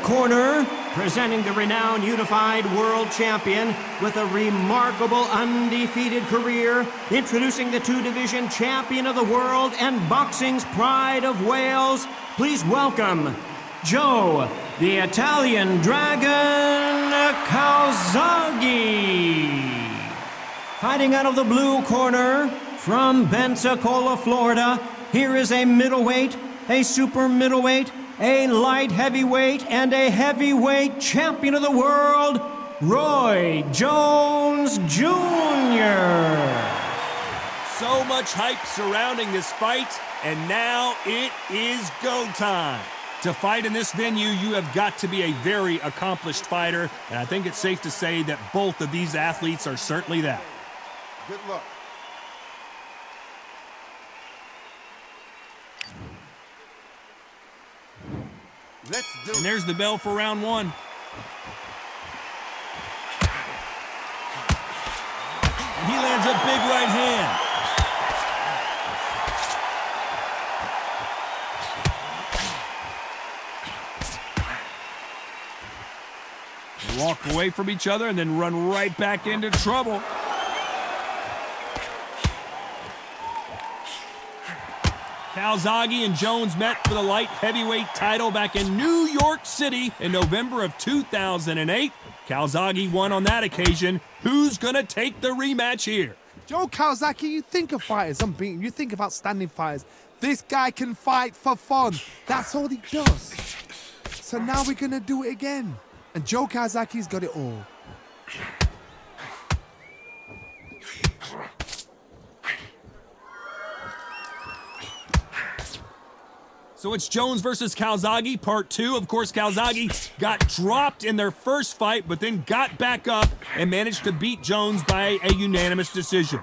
corner, presenting the renowned unified world champion with a remarkable undefeated career, introducing the two-division champion of the world and boxing's pride of Wales, please welcome Joe, the Italian Dragon Calzaghe. Fighting out of the blue corner, from Pensacola, Florida, here is a middleweight, a super middleweight, a light heavyweight, and a heavyweight champion of the world, Roy Jones Jr. So much hype surrounding this fight, and now it is go time. To fight in this venue, you have got to be a very accomplished fighter, and I think it's safe to say that both of these athletes are certainly that. Good luck. Let's do it. And there's the bell for round one. And he lands a big right hand. They walk away from each other and then run right back into trouble. Calzaghe and Jones met for the light heavyweight title back in New York City in November of 2008. Calzaghe won on that occasion. Who's going to take the rematch here? Joe Calzaghe, you think of fighters unbeaten. You think of outstanding fighters. This guy can fight for fun. That's all he does. So now we're going to do it again. And Joe Calzaghe's got it all. So it's Jones versus Calzaghe, part two. Of course, Calzaghe got dropped in their first fight, but then got back up and managed to beat Jones by a unanimous decision.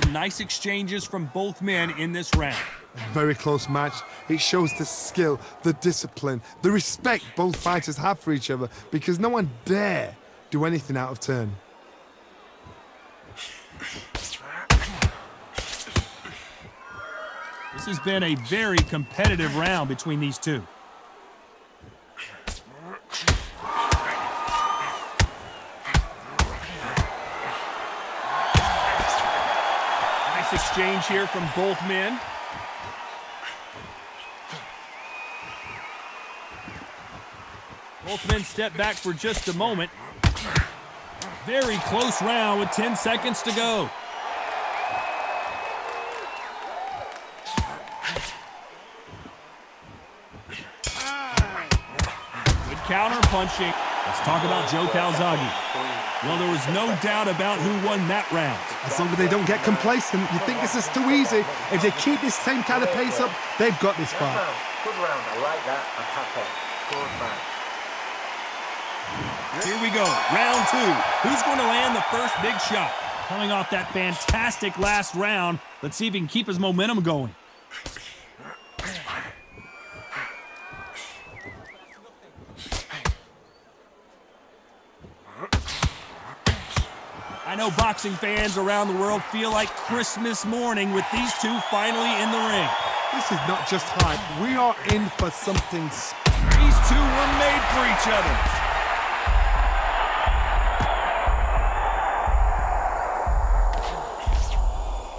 Some nice exchanges from both men in this round. A very close match. It shows the skill, the discipline, the respect both fighters have for each other, because no one dare do anything out of turn. This has been a very competitive round between these two. Nice exchange here from both men. Both men step back for just a moment. Very close round with 10 seconds to go. Counter-punching. Let's talk about Joe Calzaghe. Well, there was no doubt about who won that round. As long as they don't get complacent, you think this is too easy. If they keep this same kind of pace up, they've got this fight. Good round. I like that. I'm happy. Good man. Here we go. Round two. Who's going to land the first big shot? Coming off that fantastic last round, let's see if he can keep his momentum going. I know boxing fans around the world feel like Christmas morning with these two finally in the ring. This is not just hype. We are in for something special. These two were made for each other.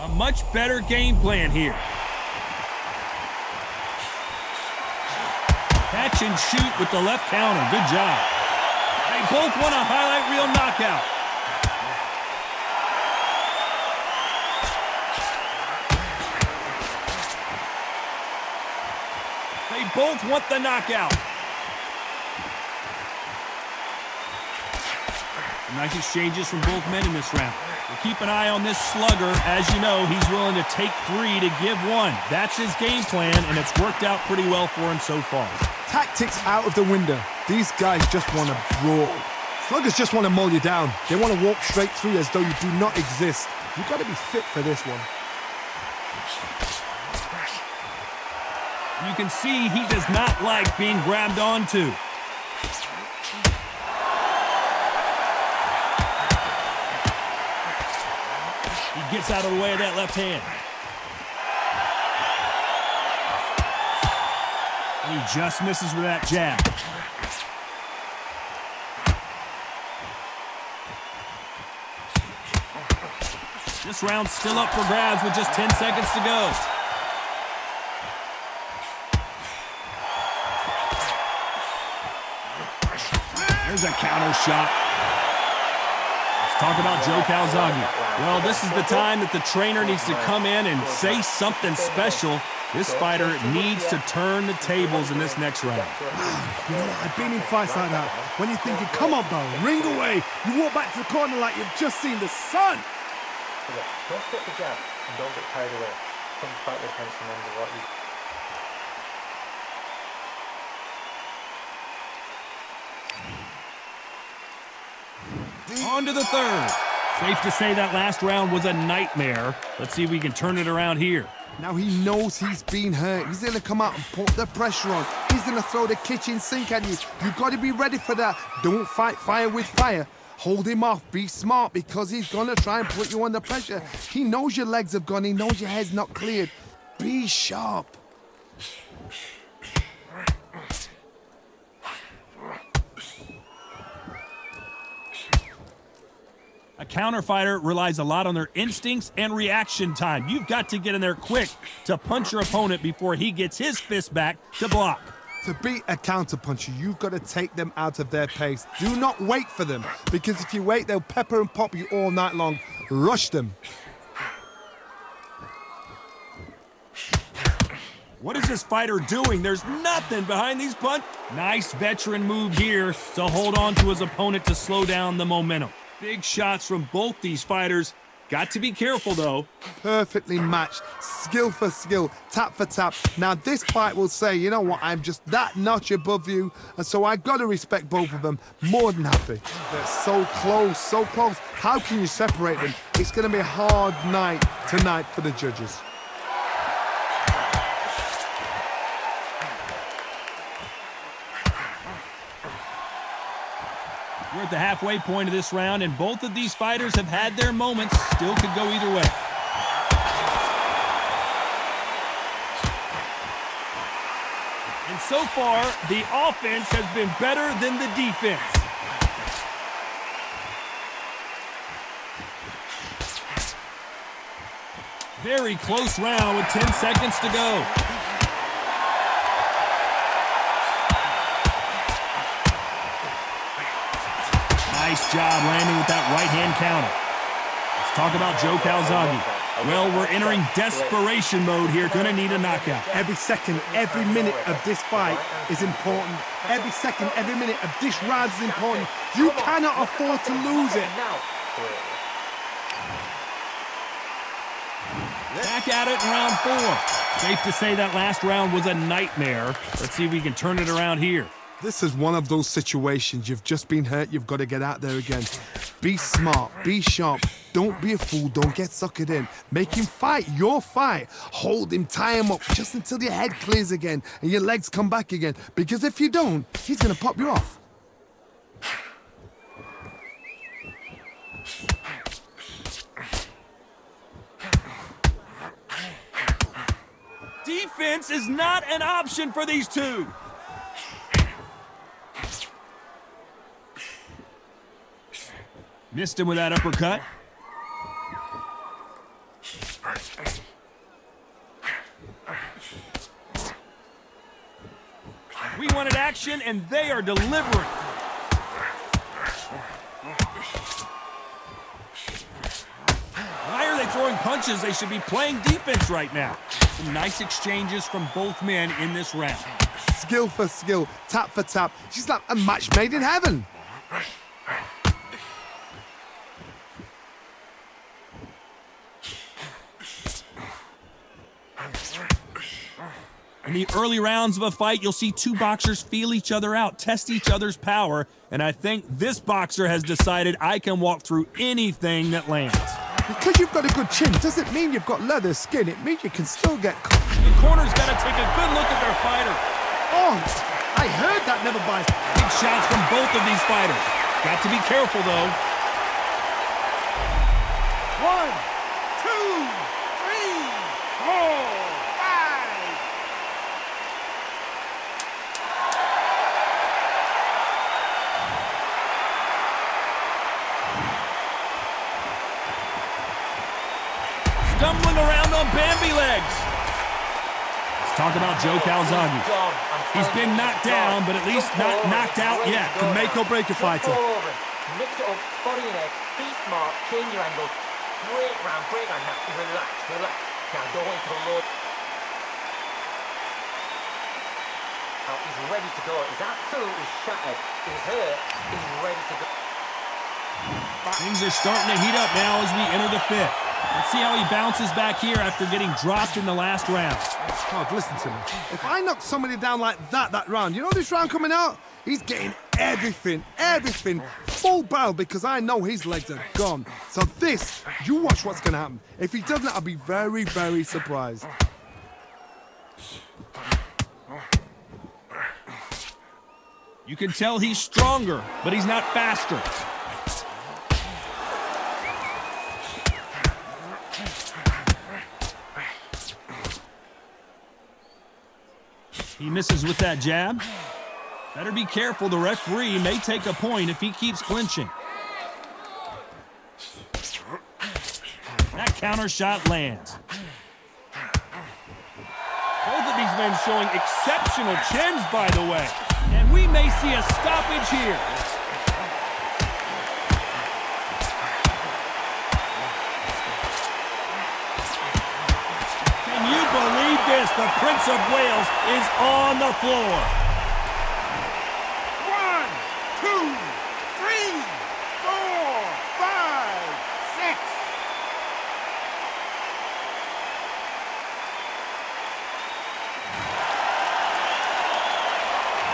A much better game plan here. Catch and shoot with the left counter. Good job. They both want a highlight reel knockout. They both want the knockout. Some nice exchanges from both men in this round. We'll keep an eye on this slugger. As you know, he's willing to take three to give one. That's his game plan, and it's worked out pretty well for him so far. Tactics out of the window. These guys just want to brawl. Sluggers just want to mull you down. They want to walk straight through you as though you do not exist. You've got to be fit for this one. You can see he does not like being grabbed onto. He gets out of the way of that left hand. And he just misses with that jab. This round's still up for grabs with just 10 seconds to go. There's a counter shot. Let's talk about Joe Calzaghe. Well, this is the time that the trainer needs to come in and say something special. This fighter needs to turn the tables in this next round. You know what? I've been in fights like that. When you're thinking, come on, bro, ring away. You walk back to the corner like you've just seen the sun. Don't fit the jab and don't get carried away. Come fight the fence and then what you... On to the third. Safe to say that last round was a nightmare. Let's see if we can turn it around here. Now he knows he's been hurt. He's going to come out and put the pressure on. He's going to throw the kitchen sink at you. You've got to be ready for that. Don't fight fire with fire. Hold him off. Be smart because he's going to try and put you under pressure. He knows your legs have gone. He knows your head's not cleared. Be sharp. A counter fighter relies a lot on their instincts and reaction time. You've got to get in there quick to punch your opponent before he gets his fist back to block. To beat a counter-puncher, you've got to take them out of their pace. Do not wait for them, because if you wait, they'll pepper and pop you all night long. Rush them. What is this fighter doing? There's nothing behind these punches. Nice veteran move here to hold on to his opponent to slow down the momentum. Big shots from both these fighters. Got to be careful, though. Perfectly matched, skill for skill, tap for tap. Now this fight will say, you know what, I'm just that notch above you, and so I got to respect both of them. More than happy. They're so close, so close. How can you separate them? It's going to be a hard night tonight for the judges. We're at the halfway point of this round, and both of these fighters have had their moments. Still could go either way. And so far, the offense has been better than the defense. Very close round with 10 seconds to go. Nice job landing with that right-hand counter. Let's talk about Joe Calzaghe. Well, we're entering desperation mode here. Gonna need a knockout. Every second, every minute of this fight is important. Every second, every minute of this round is important. You cannot afford to lose it. Back at it in round 4. Safe to say that last round was a nightmare. Let's see if we can turn it around here. This is one of those situations. You've just been hurt. You've got to get out there again. Be smart. Be sharp. Don't be a fool. Don't get suckered in. Make him fight your fight. Hold him. Tie him up just until your head clears again and your legs come back again. Because if you don't, he's going to pop you off. Defense is not an option for these two. Missed him with that uppercut. We wanted action, and they are delivering. Why are they throwing punches? They should be playing defense right now. Some nice exchanges from both men in this round. Skill for skill, tap for tap. She's like a match made in heaven. In the early rounds of a fight, you'll see two boxers feel each other out, test each other's power, and I think this boxer has decided I can walk through anything that lands. Because you've got a good chin doesn't mean you've got leather skin. It means you can still get caught. The corner's got to take a good look at their fighter. Oh, I heard that never bites. Big shots from both of these fighters. Got to be careful, though. 1, 2, 3, 4, 5. stumbling around on Bambi legs. Let's talk about Joe Calzaghe. He's been knocked down, but at least not knocked out yet. Can make or break a fighter. Mix it up, body and head, be smart, change your angle. Break round, now, relax. Now don't wait till the Lord. Now he's ready to go, he's absolutely shattered, he's hurt, he's ready to go. Things are starting to heat up now as we enter the fifth. Let's see how he bounces back here after getting dropped in the last round. God, listen to me. If I knock somebody down like that round, you know this round coming out? He's getting everything, full barrel, because I know his legs are gone. So this, you watch what's going to happen. If he doesn't, I'll be very, very surprised. You can tell he's stronger, but he's not faster. He misses with that jab. Better be careful, the referee may take a point if he keeps clinching. That counter shot lands. Both of these men showing exceptional chins, by the way. And we may see a stoppage here. Can you believe this? The Prince of Wales is on the floor. 1, 2, 3, 4, 5, 6.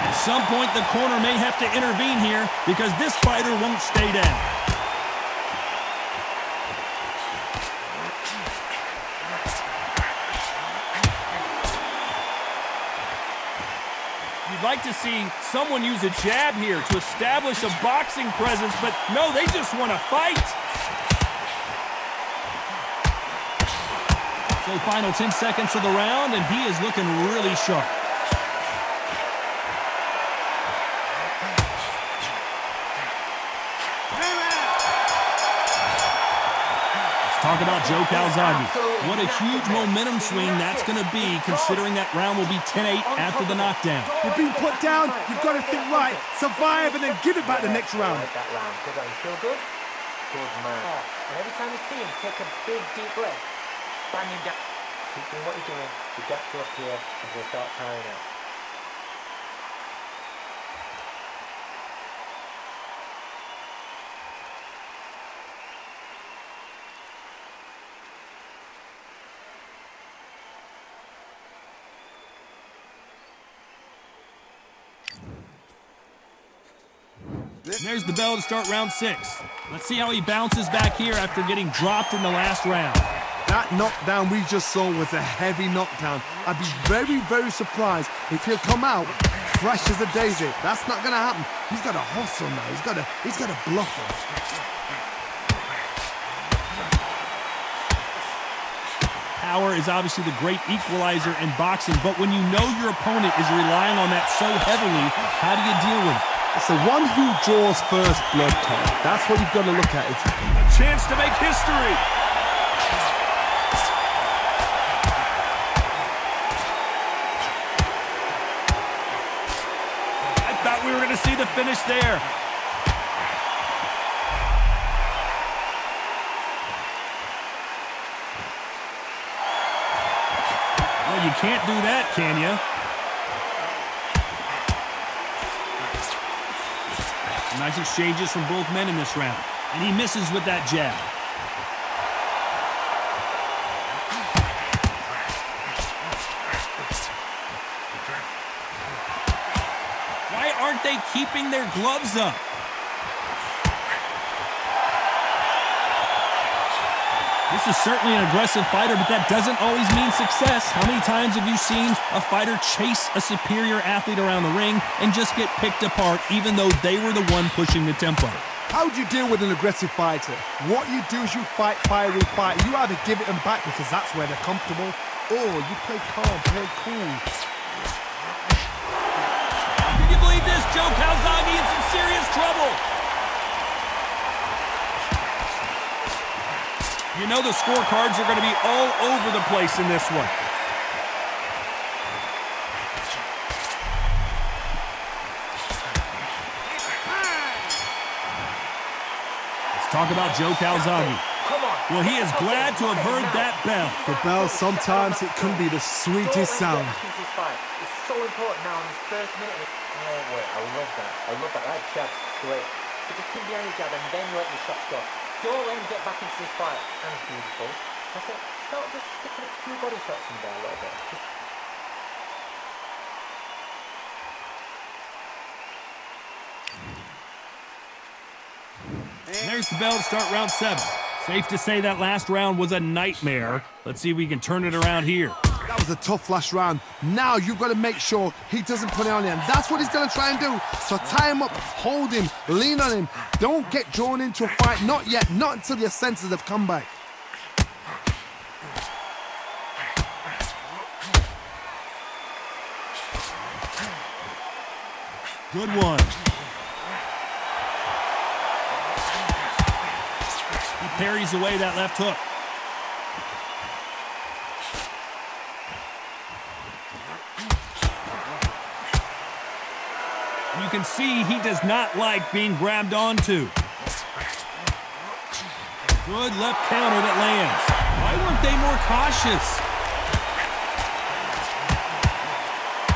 At some point, the corner may have to intervene here because this fighter won't stay down. You'd like to see someone use a jab here to establish a boxing presence, but no, they just want to fight. So final 10 seconds of the round, and he is looking really sharp. Talk about Joe Calzaghe. What a huge momentum swing that's going to be, considering that round will be 10-8 after the knockdown. You've been put down, you've got to think right, survive, and then give it back the next round. That round, good on, feel good? Good man. And every time you see him, take a big deep breath, bang him down. Keep doing what you're doing, you get to up here, and he'll start tiring out. There's the bell to start round 6. Let's see how he bounces back here after getting dropped in the last round. That knockdown we just saw was a heavy knockdown. I'd be very, very surprised if he'll come out fresh as a daisy. That's not going to happen. He's got to hustle now. He's got to bluff him. Power is obviously the great equalizer in boxing, but when you know your opponent is relying on that so heavily, how do you deal with it? It's the one who draws first blood, Tom. That's what you've got to look at. A chance to make history. I thought we were going to see the finish there. Well, you can't do that, can you? Nice exchanges from both men in this round. And he misses with that jab. Why aren't they keeping their gloves up? This is certainly an aggressive fighter, but that doesn't always mean success. How many times have you seen a fighter chase a superior athlete around the ring and just get picked apart even though they were the one pushing the tempo? How do you deal with an aggressive fighter? What you do is you fight, fire, and fight. You either give it them back because that's where they're comfortable, or you play calm, play cool. Can you believe this? Joe Calzaghe in some serious trouble. You know the scorecards are going to be all over the place in this one. Let's talk about Joe Calzaghe. Well, he is glad to have heard that bell. The bell, sometimes it can be the sweetest sound. It's so important now in this first minute. Oh, wait, I love that. That jab's great. So just keep behind your jab and then let your shots go. Don't let him get back into this fight. That's beautiful. That's it. Start just sticking a few body shots in there a little bit. There's the bell to start round 7. Safe to say that last round was a nightmare. Let's see if we can turn it around here. That was a tough last round. Now you've got to make sure he doesn't put it on you. And that's what he's going to try and do. So tie him up, hold him, lean on him. Don't get drawn into a fight. Not yet. Not until your senses have come back. Good one. He parries away that left hook. You can see he does not like being grabbed onto. Good left counter that lands. Why weren't they more cautious?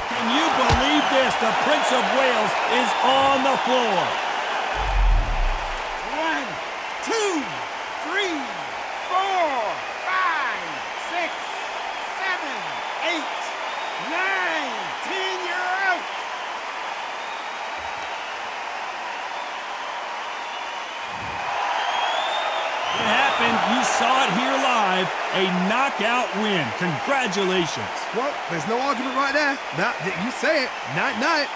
Can you believe this? The Prince of Wales is on the floor. 1, 2, 3, 4, 5, 6, 7, 8, 9, 10, you're out. It happened. You saw it here live. A knockout win. Congratulations. Well, there's no argument right there. You say it. Night, night.